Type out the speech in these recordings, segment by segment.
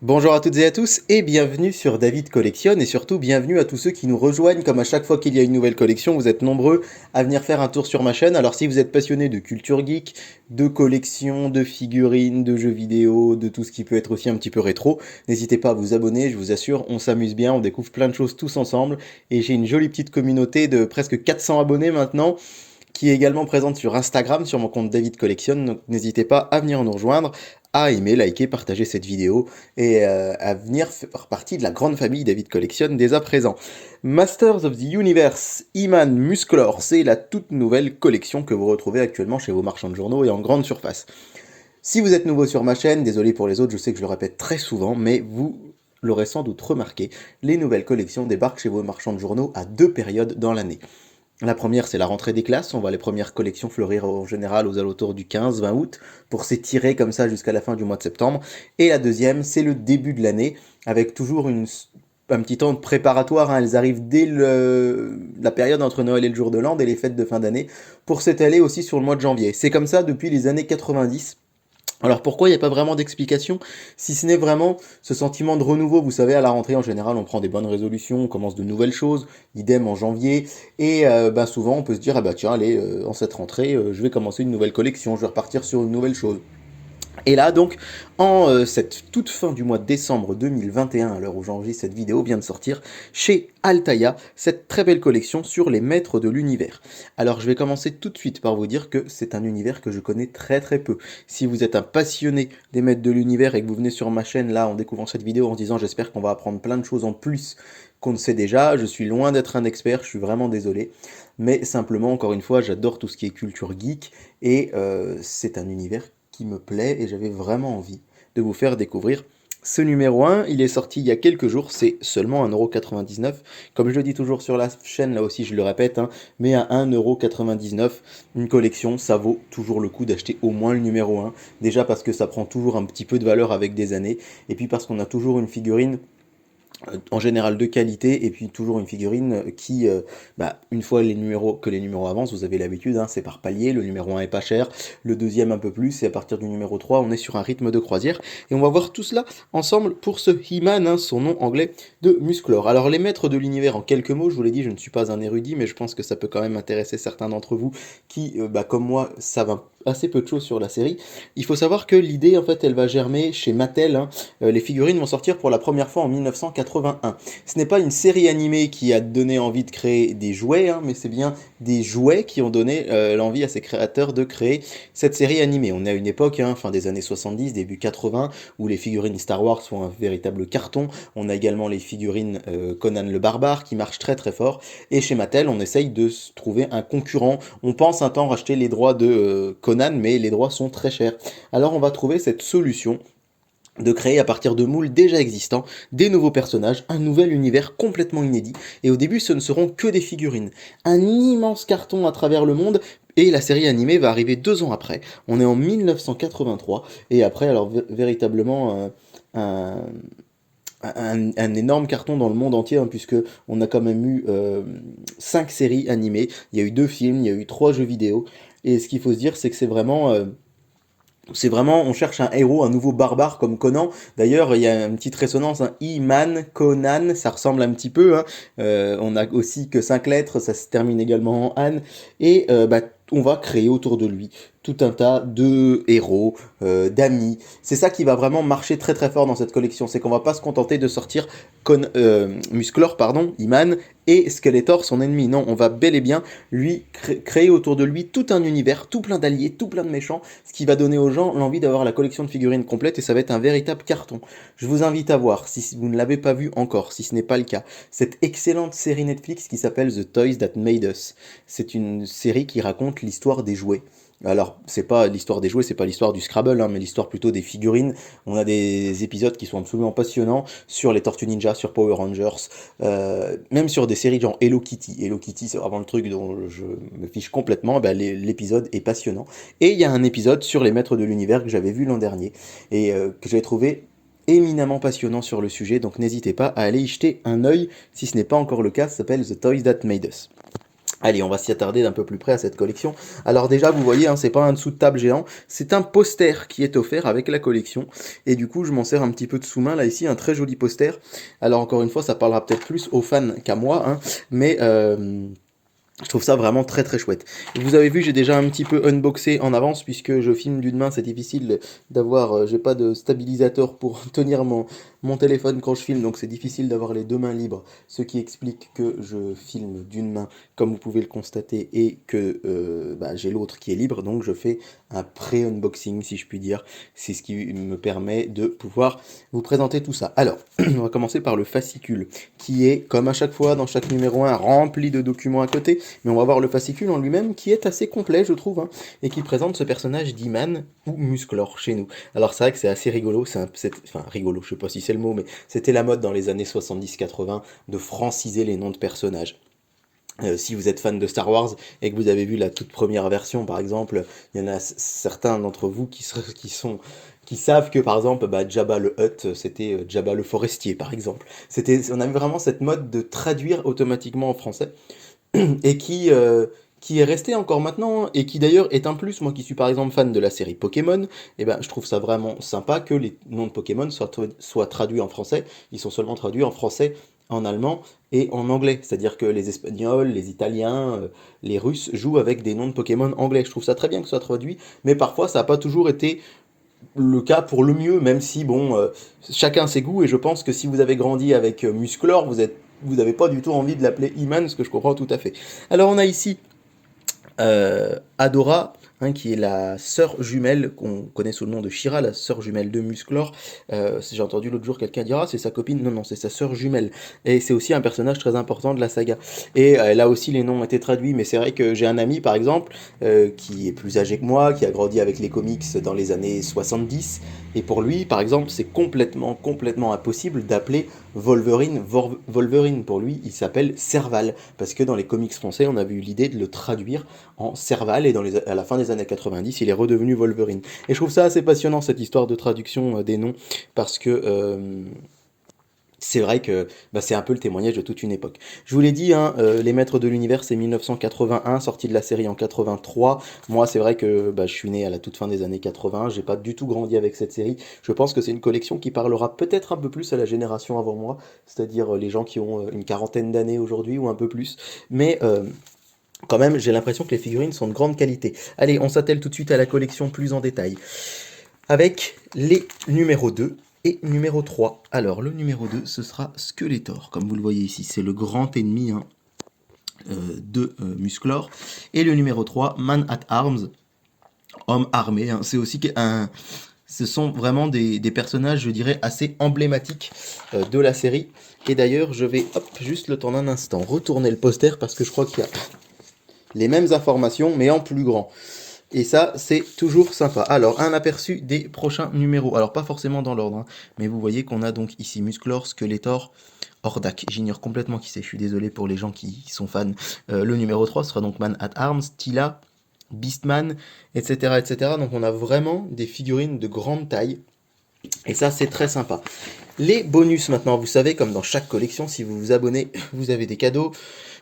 Bonjour à toutes et à tous et bienvenue sur David Collectionne et surtout bienvenue à tous ceux qui nous rejoignent comme à chaque fois qu'il y a une nouvelle collection, vous êtes nombreux à venir faire un tour sur ma chaîne. Alors si vous êtes passionné de culture geek, de collection, de figurines, de jeux vidéo, de tout ce qui peut être aussi un petit peu rétro, n'hésitez pas à vous abonner, je vous assure, on s'amuse bien, on découvre plein de choses tous ensemble et j'ai une jolie petite communauté de presque 400 abonnés maintenant qui est également présente sur Instagram, sur mon compte David Collectionne. Donc n'hésitez pas à venir nous rejoindre, à aimer, liker, partager cette vidéo et à venir faire partie de la grande famille David Collectionne dès à présent. Masters of the Universe He-Man Musclor, c'est la toute nouvelle collection que vous retrouvez actuellement chez vos marchands de journaux et en grande surface. Si vous êtes nouveau sur ma chaîne, désolé pour les autres, je sais que je le répète très souvent, mais vous l'aurez sans doute remarqué, les nouvelles collections débarquent chez vos marchands de journaux à deux périodes dans l'année. La première, c'est la rentrée des classes. On voit les premières collections fleurir en général aux alentours du 15-20 août pour s'étirer comme ça jusqu'à la fin du mois de septembre. Et la deuxième, c'est le début de l'année avec toujours un petit temps de préparatoire. Hein. Elles arrivent dès la période entre Noël et le jour de l'an, dès les fêtes de fin d'année, pour s'étaler aussi sur le mois de janvier. C'est comme ça depuis les années 90. Alors pourquoi il n'y a pas vraiment d'explication, si ce n'est vraiment ce sentiment de renouveau, vous savez, à la rentrée en général on prend des bonnes résolutions, on commence de nouvelles choses, idem en janvier, et souvent on peut se dire, ah bah tiens allez, en cette rentrée, je vais commencer une nouvelle collection, je vais repartir sur une nouvelle chose. Et là, donc, en cette toute fin du mois de décembre 2021, à l'heure où j'enregistre cette vidéo, vient de sortir chez Altaïa cette très belle collection sur les maîtres de l'univers. Alors, je vais commencer tout de suite par vous dire que c'est un univers que je connais très très peu. Si vous êtes un passionné des maîtres de l'univers et que vous venez sur ma chaîne là en découvrant cette vidéo en se disant j'espère qu'on va apprendre plein de choses en plus qu'on ne sait déjà, je suis loin d'être un expert, je suis vraiment désolé. Mais simplement, encore une fois, j'adore tout ce qui est culture geek et c'est un univers qui me plaît et j'avais vraiment envie de vous faire découvrir ce numéro 1. Il est sorti il y a quelques jours, c'est seulement 1,99€. Comme je le dis toujours sur la chaîne, là aussi je le répète, hein, mais à 1,99€, une collection, ça vaut toujours le coup d'acheter au moins le numéro 1. Déjà parce que ça prend toujours un petit peu de valeur avec des années, et puis parce qu'on a toujours une figurine en général de qualité, et puis toujours une figurine qui, une fois que les numéros avancent, vous avez l'habitude, hein, c'est par palier, le numéro 1 est pas cher, le deuxième un peu plus, et à partir du numéro 3, on est sur un rythme de croisière, et on va voir tout cela ensemble pour ce He-Man, hein, son nom anglais de Musclor. Alors les maîtres de l'univers en quelques mots, je vous l'ai dit, je ne suis pas un érudit, mais je pense que ça peut quand même intéresser certains d'entre vous qui, comme moi, savent assez peu de choses sur la série. Il faut savoir que l'idée, en fait, elle va germer chez Mattel, hein. Les figurines vont sortir pour la première fois en 1981. Ce n'est pas une série animée qui a donné envie de créer des jouets, hein, mais c'est bien des jouets qui ont donné l'envie à ces créateurs de créer cette série animée. On est à une époque, hein, fin des années 70, début 80, où les figurines Star Wars sont un véritable carton. On a également les figurines Conan le Barbare qui marchent très très fort. Et chez Mattel, on essaye de se trouver un concurrent. On pense un temps racheter les droits de Conan, mais les droits sont très chers. Alors on va trouver cette solution de créer à partir de moules déjà existants des nouveaux personnages, un nouvel univers complètement inédit. Et au début, ce ne seront que des figurines. Un immense carton à travers le monde. Et la série animée va arriver 2 ans après. On est en 1983. Et après, alors véritablement un, un énorme carton dans le monde entier, hein, puisque on a quand même eu 5 séries animées. Il y a eu 2 films, il y a eu 3 jeux vidéo. Et ce qu'il faut se dire, c'est que c'est vraiment, on cherche un héros, un nouveau barbare comme Conan. D'ailleurs, il y a une petite résonance, hein. He-Man, Conan, ça ressemble un petit peu, hein. On a aussi que 5 lettres, ça se termine également en Anne. Et on va créer autour de lui tout un tas de héros, d'amis. C'est ça qui va vraiment marcher très très fort dans cette collection. C'est qu'on va pas se contenter de sortir Musclor, pardon, He-Man, et Skeletor, son ennemi. Non, on va bel et bien lui créer autour de lui tout un univers, tout plein d'alliés, tout plein de méchants, ce qui va donner aux gens l'envie d'avoir la collection de figurines complète et ça va être un véritable carton. Je vous invite à voir, si vous ne l'avez pas vu encore, si ce n'est pas le cas, cette excellente série Netflix qui s'appelle The Toys That Made Us. C'est une série qui raconte l'histoire des jouets. Alors, c'est pas l'histoire des jouets, c'est pas l'histoire du Scrabble, hein, mais l'histoire plutôt des figurines. On a des épisodes qui sont absolument passionnants sur les Tortues Ninja, sur Power Rangers, même sur des séries genre Hello Kitty. Hello Kitty, c'est vraiment le truc dont je me fiche complètement. L'épisode est passionnant. Et il y a un épisode sur les Maîtres de l'Univers que j'avais vu l'an dernier et que j'avais trouvé éminemment passionnant sur le sujet. Donc n'hésitez pas à aller y jeter un œil si ce n'est pas encore le cas. Ça s'appelle The Toys That Made Us. Allez, on va s'y attarder d'un peu plus près à cette collection. Alors déjà, vous voyez, hein, c'est pas un dessous de table géant, c'est un poster qui est offert avec la collection. Et du coup, je m'en sers un petit peu de sous-main, là, ici, un très joli poster. Alors encore une fois, ça parlera peut-être plus aux fans qu'à moi, hein, mais je trouve ça vraiment très très chouette. Vous avez vu, j'ai déjà un petit peu unboxé en avance puisque je filme d'une main, c'est difficile d'avoir, j'ai pas de stabilisateur pour tenir mon téléphone quand je filme, donc c'est difficile d'avoir les deux mains libres, ce qui explique que je filme d'une main, comme vous pouvez le constater, et que j'ai l'autre qui est libre, donc je fais un pré-unboxing si je puis dire. C'est ce qui me permet de pouvoir vous présenter tout ça. Alors, on va commencer par le fascicule, qui est, comme à chaque fois dans chaque numéro 1, rempli de documents à côté. Mais on va voir le fascicule en lui-même qui est assez complet, je trouve, hein, et qui présente ce personnage d'Iman ou Musclor chez nous. Alors c'est vrai que c'est assez rigolo, enfin rigolo, je sais pas si c'est le mot, mais c'était la mode dans les années 70-80 de franciser les noms de personnages. Si vous êtes fan de Star Wars et que vous avez vu la toute première version, par exemple, il y en a certains d'entre vous qui savent que par exemple Jabba le Hutt c'était Jabba le Forestier par exemple. On avait vraiment cette mode de traduire automatiquement en français et qui est resté encore maintenant, et qui d'ailleurs est un plus. Moi qui suis par exemple fan de la série Pokémon, et ben, je trouve ça vraiment sympa que les noms de Pokémon soient traduits en français. Ils sont seulement traduits en français, en allemand et en anglais. C'est-à-dire que les Espagnols, les Italiens, les Russes jouent avec des noms de Pokémon anglais. Je trouve ça très bien que ce soit traduit, mais parfois ça n'a pas toujours été le cas pour le mieux, même si bon, chacun ses goûts, et je pense que si vous avez grandi avec Musclor, vous n'avez pas du tout envie de l'appeler Iman, ce que je comprends tout à fait. Alors on a ici Adora, hein, qui est la sœur jumelle qu'on connaît sous le nom de Shira, la sœur jumelle de Musclor. J'ai entendu l'autre jour quelqu'un dire ah c'est sa copine, non non c'est sa sœur jumelle. Et c'est aussi un personnage très important de la saga. Et là aussi les noms ont été traduits, mais c'est vrai que j'ai un ami par exemple qui est plus âgé que moi, qui a grandi avec les comics dans les années 70, et pour lui par exemple c'est complètement impossible d'appeler Wolverine. Pour lui il s'appelle Serval, parce que dans les comics français on avait eu l'idée de le traduire en Serval, et à la fin des années 90, il est redevenu Wolverine. Et je trouve ça assez passionnant, cette histoire de traduction des noms, parce que c'est vrai que c'est un peu le témoignage de toute une époque. Je vous l'ai dit, hein, Les Maîtres de l'Univers, c'est 1981, sortie de la série en 83. Moi, c'est vrai que je suis né à la toute fin des années 80, j'ai pas du tout grandi avec cette série. Je pense que c'est une collection qui parlera peut-être un peu plus à la génération avant moi, c'est-à-dire les gens qui ont une quarantaine d'années aujourd'hui ou un peu plus. Mais quand même, j'ai l'impression que les figurines sont de grande qualité. Allez, on s'attelle tout de suite à la collection plus en détail. Avec les numéros 2 et numéro 3. Alors, le numéro 2, ce sera Skeletor. Comme vous le voyez ici, c'est le grand ennemi de Musclor. Et le numéro 3, Man at Arms, homme armé. Hein. C'est aussi ce sont vraiment des personnages, je dirais, assez emblématiques de la série. Et d'ailleurs, je vais, juste le temps d'un instant, retourner le poster parce que je crois qu'il y a les mêmes informations, mais en plus grand. Et ça, c'est toujours sympa. Alors, un aperçu des prochains numéros. Alors, pas forcément dans l'ordre, hein, mais vous voyez qu'on a donc ici Musclor, Skeletor, Hordak. J'ignore complètement qui c'est, je suis désolé pour les gens qui sont fans. Le numéro 3 sera donc Man at Arms, Tila, Beastman, etc., etc. Donc, on a vraiment des figurines de grande taille. Et ça, c'est très sympa. Les bonus maintenant, vous savez, comme dans chaque collection, si vous vous abonnez, vous avez des cadeaux.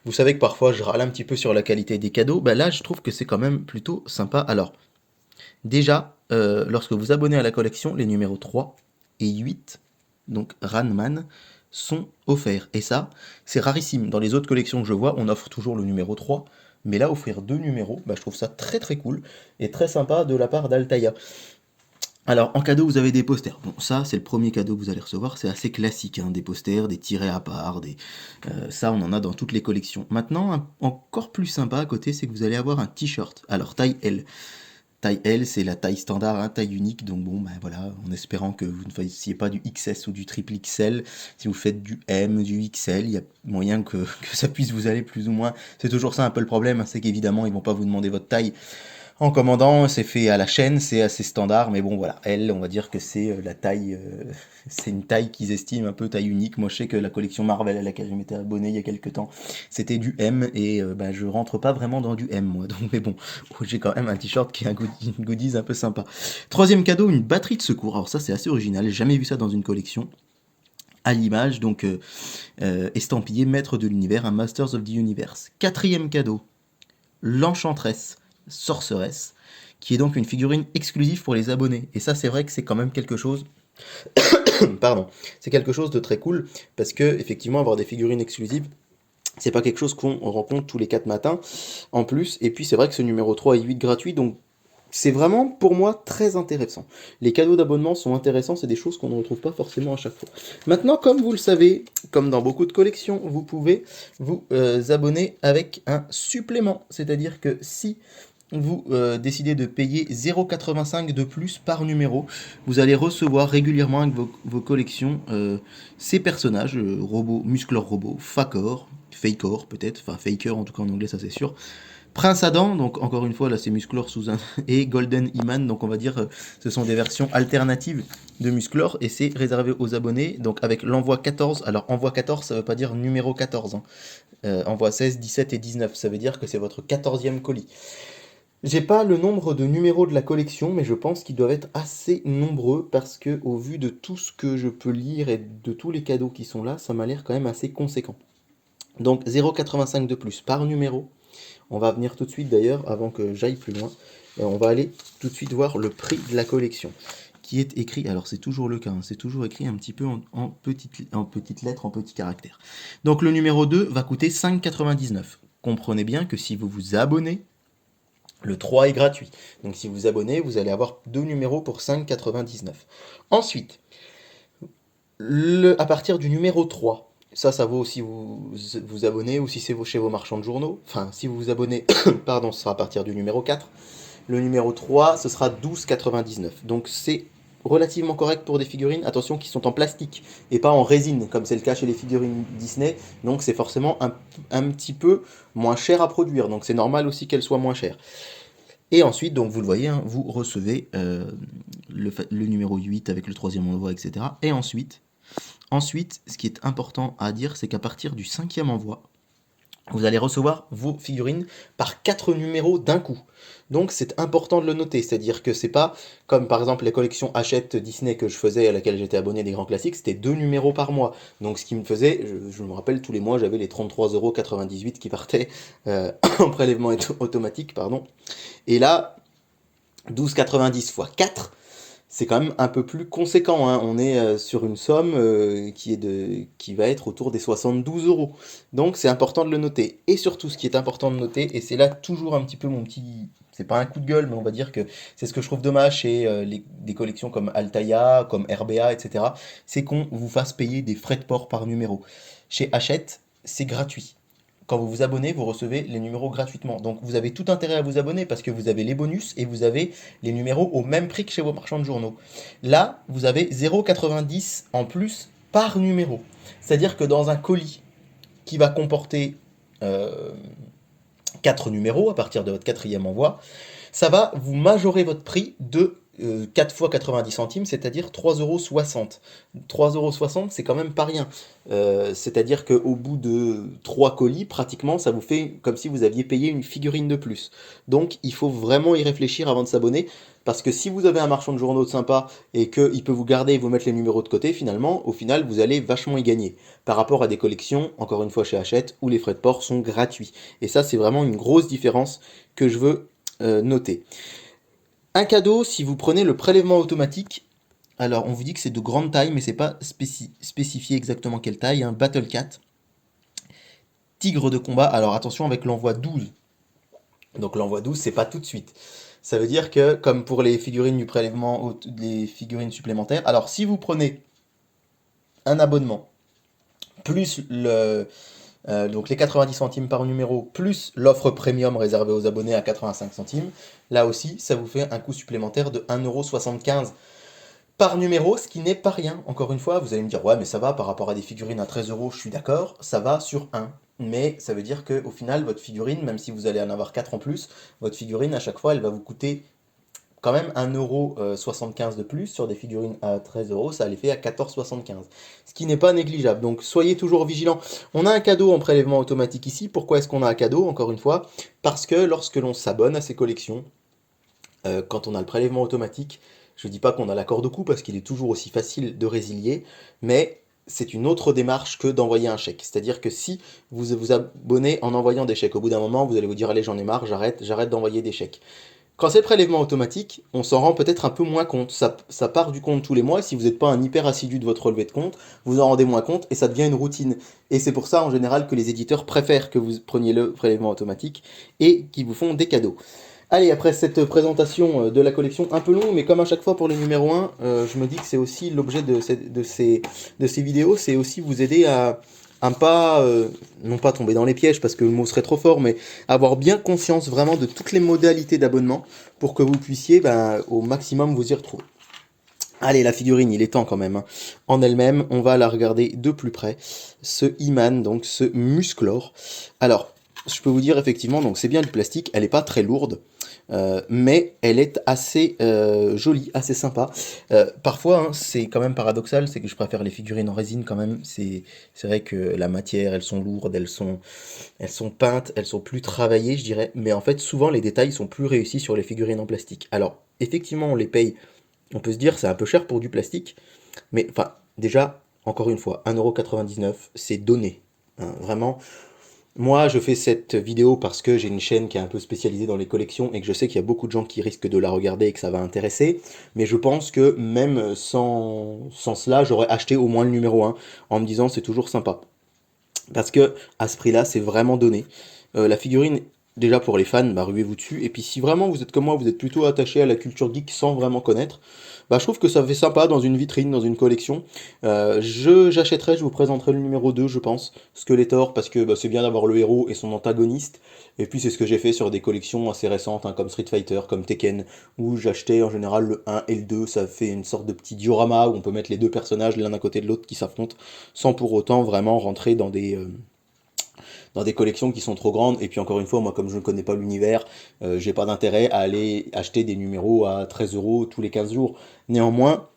Vous savez que parfois je râle un petit peu sur la qualité des cadeaux. Là, je trouve que c'est quand même plutôt sympa. Alors, déjà, lorsque vous abonnez à la collection, les numéros 3 et 8, donc Ranman, sont offerts. Et ça, c'est rarissime. Dans les autres collections que je vois, on offre toujours le numéro 3. Mais là, offrir deux numéros, je trouve ça très très cool et très sympa de la part d'Altaïa. Alors, en cadeau, vous avez des posters. Bon, ça, c'est le premier cadeau que vous allez recevoir. C'est assez classique, hein, des posters, des tirets à part, ça, on en a dans toutes les collections. Maintenant, encore plus sympa à côté, c'est que vous allez avoir un t-shirt. Alors, taille L. Taille L, c'est la taille standard, hein, taille unique. Donc bon, voilà, en espérant que vous ne fassiez pas du XS ou du triple XL. Si vous faites du M, du XL, il y a moyen que ça puisse vous aller plus ou moins. C'est toujours ça un peu le problème, hein, c'est qu'évidemment, ils vont pas vous demander votre taille en commandant, c'est fait à la chaîne, c'est assez standard, mais bon voilà, elle, on va dire que c'est la taille, c'est une taille qu'ils estiment un peu taille unique. Moi je sais que la collection Marvel à laquelle je m'étais abonné il y a quelques temps, c'était du M, et je rentre pas vraiment dans du M moi, donc mais bon, j'ai quand même un t-shirt qui est une goodies un peu sympa. Troisième cadeau, une batterie de secours, alors ça c'est assez original, j'ai jamais vu ça dans une collection. À l'image, donc estampillé Maître de l'Univers, un Masters of the Universe. Quatrième cadeau, l'Enchantress Sorceress, qui est donc une figurine exclusive pour les abonnés. Et ça, c'est vrai que c'est quand même quelque chose pardon, c'est quelque chose de très cool, parce que effectivement avoir des figurines exclusives, c'est pas quelque chose qu'on rencontre tous les 4 matins en plus, et puis c'est vrai que ce numéro 3 est 8 gratuit, donc c'est vraiment pour moi très intéressant. Les cadeaux d'abonnement sont intéressants, c'est des choses qu'on ne retrouve pas forcément à chaque fois. Maintenant, comme vous le savez, comme dans beaucoup de collections, vous pouvez vous abonner avec un supplément, c'est-à-dire que si vous décidez de payer 0,85 de plus par numéro, vous allez recevoir régulièrement avec vos collections ces personnages, robots, musclor robots, Fakor peut-être, enfin Faker en tout cas en anglais, ça c'est sûr. Prince Adam, donc encore une fois là c'est Musclor sous un, et Golden Iman, donc on va dire ce sont des versions alternatives de Musclor et c'est réservé aux abonnés, donc avec l'envoi 14. Alors envoi 14 ça veut pas dire numéro 14, hein. Envoi 16, 17 et 19, ça veut dire que c'est votre 14e colis. J'ai pas le nombre de numéros de la collection, mais je pense qu'ils doivent être assez nombreux parce que, au vu de tout ce que je peux lire et de tous les cadeaux qui sont là, ça m'a l'air quand même assez conséquent. Donc 0,85 de plus par numéro. On va venir tout de suite d'ailleurs, avant que j'aille plus loin, on va aller tout de suite voir le prix de la collection qui est écrit, alors c'est toujours le cas, hein, c'est toujours écrit un petit peu en petites lettres, en petits caractères. Donc le numéro 2 va coûter 5,99. Comprenez bien que si vous vous abonnez, le 3 est gratuit. Donc si vous vous abonnez, vous allez avoir 2 numéros pour 5,99. Ensuite, à partir du numéro 3, ça vaut si vous vous abonnez ou si c'est chez vos marchands de journaux. Enfin, si vous vous abonnez, pardon, ce sera à partir du numéro 4. Le numéro 3, ce sera 12,99. Donc c'est relativement correct pour des figurines, attention, qui sont en plastique et pas en résine, comme c'est le cas chez les figurines Disney. Donc c'est forcément un petit peu moins cher à produire. Donc c'est normal aussi qu'elles soient moins chères. Et ensuite, donc vous le voyez, hein, vous recevez le numéro 8 avec le troisième envoi, etc. Et ensuite, ce qui est important à dire, c'est qu'à partir du 5e envoi, vous allez recevoir vos figurines par 4 numéros d'un coup. Donc c'est important de le noter, c'est-à-dire que c'est pas comme par exemple les collections Hachette Disney que je faisais, à laquelle j'étais abonné des grands classiques, c'était 2 numéros par mois. Donc ce qui me faisait, je me rappelle, tous les mois j'avais les 33,98 € qui partaient en prélèvement automatique, pardon. Et là, 12,90 fois 4, c'est quand même un peu plus conséquent, hein. On est sur une somme qui va être autour des 72 euros. Donc c'est important de le noter. Et surtout, ce qui est important de noter, et c'est là toujours un petit peu mon petit... C'est pas un coup de gueule, mais on va dire que c'est ce que je trouve dommage chez des collections comme Altaïa, comme RBA, etc. C'est qu'on vous fasse payer des frais de port par numéro. Chez Hachette, c'est gratuit. Quand vous vous abonnez, vous recevez les numéros gratuitement. Donc vous avez tout intérêt à vous abonner parce que vous avez les bonus et vous avez les numéros au même prix que chez vos marchands de journaux. Là, vous avez 0,90 en plus par numéro. C'est-à-dire que dans un colis qui va comporter euh, 4 numéros à partir de votre 4e envoi, ça va vous majorer votre prix de 4 fois 90 centimes, c'est-à-dire 3,60 €. 3,60 €, c'est quand même pas rien. C'est-à-dire qu'au bout de 3 colis, pratiquement, ça vous fait comme si vous aviez payé une figurine de plus. Donc il faut vraiment y réfléchir avant de s'abonner, parce que si vous avez un marchand de journaux sympa et qu'il peut vous garder et vous mettre les numéros de côté, finalement, au final, vous allez vachement y gagner. Par rapport à des collections, encore une fois chez Hachette, où les frais de port sont gratuits. Et ça, c'est vraiment une grosse différence que je veux noter. Un cadeau, si vous prenez le prélèvement automatique, alors on vous dit que c'est de grande taille, mais c'est pas spécifié exactement quelle taille, hein. Battle Cat, tigre de combat, alors attention avec l'envoi 12. Donc l'envoi 12, c'est pas tout de suite. Ça veut dire que, comme pour les figurines du prélèvement, les figurines supplémentaires, alors si vous prenez un abonnement, plus donc les 90 centimes par numéro, plus l'offre premium réservée aux abonnés à 85 centimes, là aussi, ça vous fait un coût supplémentaire de 1,75 € par numéro, ce qui n'est pas rien. Encore une fois, vous allez me dire, ouais, mais ça va par rapport à des figurines à 13 euros, je suis d'accord, ça va sur un. Mais ça veut dire qu'au final, votre figurine, même si vous allez en avoir 4 en plus, votre figurine, à chaque fois, elle va vous coûter quand même 1,75 € de plus. Sur des figurines à 13 euros, ça les fait à 14,75 €. Ce qui n'est pas négligeable. Donc soyez toujours vigilants. On a un cadeau en prélèvement automatique ici. Pourquoi est-ce qu'on a un cadeau, encore une fois? Parce que lorsque l'on s'abonne à ces collections, quand on a le prélèvement automatique, je ne dis pas qu'on a l'accord de coût parce qu'il est toujours aussi facile de résilier, mais c'est une autre démarche que d'envoyer un chèque. C'est-à-dire que si vous vous abonnez en envoyant des chèques, au bout d'un moment, vous allez vous dire, allez, j'en ai marre, j'arrête d'envoyer des chèques. Quand c'est prélèvement automatique, on s'en rend peut-être un peu moins compte. Ça part du compte tous les mois, et si vous n'êtes pas un hyper assidu de votre relevé de compte, vous en rendez moins compte, et ça devient une routine. Et c'est pour ça, en général, que les éditeurs préfèrent que vous preniez le prélèvement automatique, et qu'ils vous font des cadeaux. Allez, après cette présentation de la collection un peu longue, mais comme à chaque fois pour le numéro 1, je me dis que c'est aussi l'objet de ces vidéos, c'est aussi vous aider à ne pas, non pas tomber dans les pièges parce que le mot serait trop fort, mais avoir bien conscience vraiment de toutes les modalités d'abonnement pour que vous puissiez au maximum vous y retrouver. Allez, la figurine, il est temps quand même. Hein. En elle-même, on va la regarder de plus près. Ce He-Man, donc ce Musclor. Alors, je peux vous dire effectivement, donc c'est bien du plastique, elle n'est pas très lourde, mais elle est assez jolie, assez sympa. Parfois, hein, c'est quand même paradoxal, c'est que je préfère les figurines en résine quand même. C'est vrai que la matière, elles sont lourdes, elles sont peintes, elles sont plus travaillées, je dirais. Mais en fait, souvent, les détails sont plus réussis sur les figurines en plastique. Alors, effectivement, on les paye. On peut se dire c'est un peu cher pour du plastique, mais enfin, déjà, encore une fois, 1,99€, c'est donné. Hein, vraiment, moi, je fais cette vidéo parce que j'ai une chaîne qui est un peu spécialisée dans les collections et que je sais qu'il y a beaucoup de gens qui risquent de la regarder et que ça va intéresser. Mais je pense que même sans cela, j'aurais acheté au moins le numéro 1 en me disant c'est toujours sympa. Parce que à ce prix-là, c'est vraiment donné. La figurine, déjà pour les fans, ruez-vous dessus. Et puis si vraiment vous êtes comme moi, vous êtes plutôt attaché à la culture geek sans vraiment connaître, je trouve que ça fait sympa dans une vitrine, dans une collection. J'achèterai, je vous présenterai le numéro 2, je pense, Skeletor, parce que c'est bien d'avoir le héros et son antagoniste. Et puis c'est ce que j'ai fait sur des collections assez récentes, hein, comme Street Fighter, comme Tekken, où j'achetais en général le 1 et le 2. Ça fait une sorte de petit diorama où on peut mettre les deux personnages l'un à côté de l'autre qui s'affrontent, sans pour autant vraiment rentrer dans des collections qui sont trop grandes. Et puis encore une fois, moi comme je ne connais pas l'univers, j'ai pas d'intérêt à aller acheter des numéros à 13€ tous les 15 jours. Néanmoins,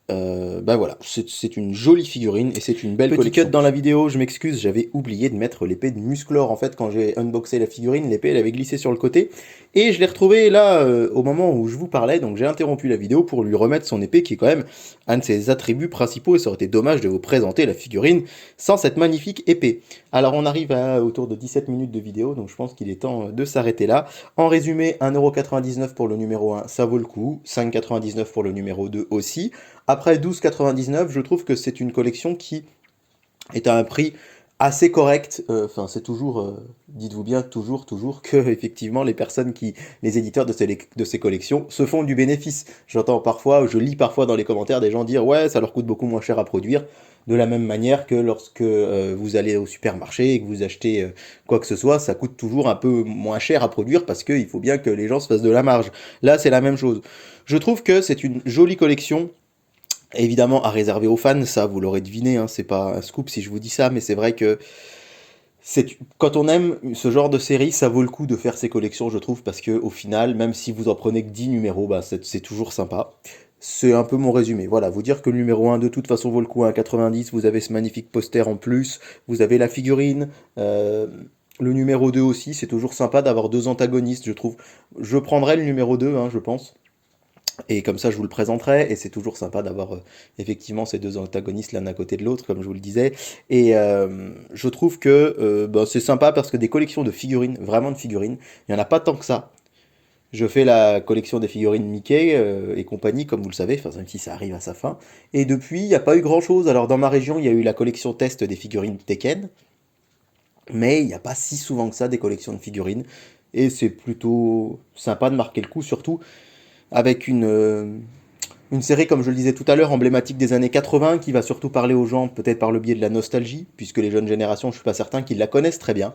voilà, c'est une jolie figurine et c'est une belle collection. Petit cut dans la vidéo, je m'excuse, j'avais oublié de mettre l'épée de Musclor. En fait, quand j'ai unboxé la figurine, l'épée elle avait glissé sur le côté et je l'ai retrouvée là au moment où je vous parlais. Donc j'ai interrompu la vidéo pour lui remettre son épée qui est quand même un de ses attributs principaux et ça aurait été dommage de vous présenter la figurine sans cette magnifique épée. Alors on arrive à autour de 17 minutes de vidéo, donc je pense qu'il est temps de s'arrêter là. En résumé, 1,99€ pour le numéro 1, ça vaut le coup, 5,99€ pour le numéro 2 aussi. Après 12,99€, je trouve que c'est une collection qui est à un prix assez correct. Enfin, c'est toujours, dites-vous bien, toujours que effectivement les éditeurs de ces collections se font du bénéfice. J'entends parfois, je lis parfois dans les commentaires des gens dire ouais, ça leur coûte beaucoup moins cher à produire. De la même manière que lorsque vous allez au supermarché et que vous achetez quoi que ce soit, ça coûte toujours un peu moins cher à produire parce qu'il faut bien que les gens se fassent de la marge. Là, c'est la même chose. Je trouve que c'est une jolie collection. Évidemment à réserver aux fans, ça vous l'aurez deviné, hein, c'est pas un scoop si je vous dis ça, mais c'est vrai que quand on aime ce genre de série, ça vaut le coup de faire ces collections, je trouve, parce que au final, même si vous en prenez que 10 numéros, c'est toujours sympa. C'est un peu mon résumé. Voilà, vous dire que le numéro 1 de toute façon vaut le coup à 1,90, vous avez ce magnifique poster en plus, vous avez la figurine, le numéro 2 aussi, c'est toujours sympa d'avoir deux antagonistes, je trouve. Je prendrai le numéro 2, hein, je pense. Et comme ça, je vous le présenterai, et c'est toujours sympa d'avoir effectivement ces deux antagonistes l'un à côté de l'autre, comme je vous le disais. Et je trouve que c'est sympa parce que des collections de figurines, vraiment de figurines, il n'y en a pas tant que ça. Je fais la collection des figurines Mickey et compagnie, comme vous le savez, enfin, même si ça arrive à sa fin. Et depuis, il n'y a pas eu grand-chose. Alors dans ma région, il y a eu la collection test des figurines Tekken, mais il n'y a pas si souvent que ça des collections de figurines. Et c'est plutôt sympa de marquer le coup, surtout avec une série, comme je le disais tout à l'heure, emblématique des années 80, qui va surtout parler aux gens, peut-être par le biais de la nostalgie, puisque les jeunes générations, je suis pas certain qu'ils la connaissent très bien.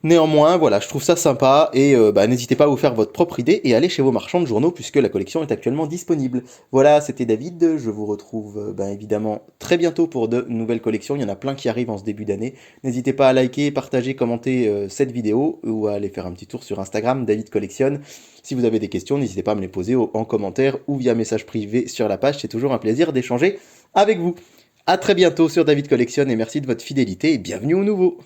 Néanmoins, voilà, je trouve ça sympa, et n'hésitez pas à vous faire votre propre idée, et aller chez vos marchands de journaux, puisque la collection est actuellement disponible. Voilà, c'était David, je vous retrouve évidemment très bientôt pour de nouvelles collections, il y en a plein qui arrivent en ce début d'année. N'hésitez pas à liker, partager, commenter cette vidéo, ou à aller faire un petit tour sur Instagram, David Collectionne. Si vous avez des questions, n'hésitez pas à me les poser en commentaire, ou via message privé sur la page, c'est toujours un plaisir d'échanger avec vous. A très bientôt sur David Collectionne, et merci de votre fidélité, et bienvenue au nouveau.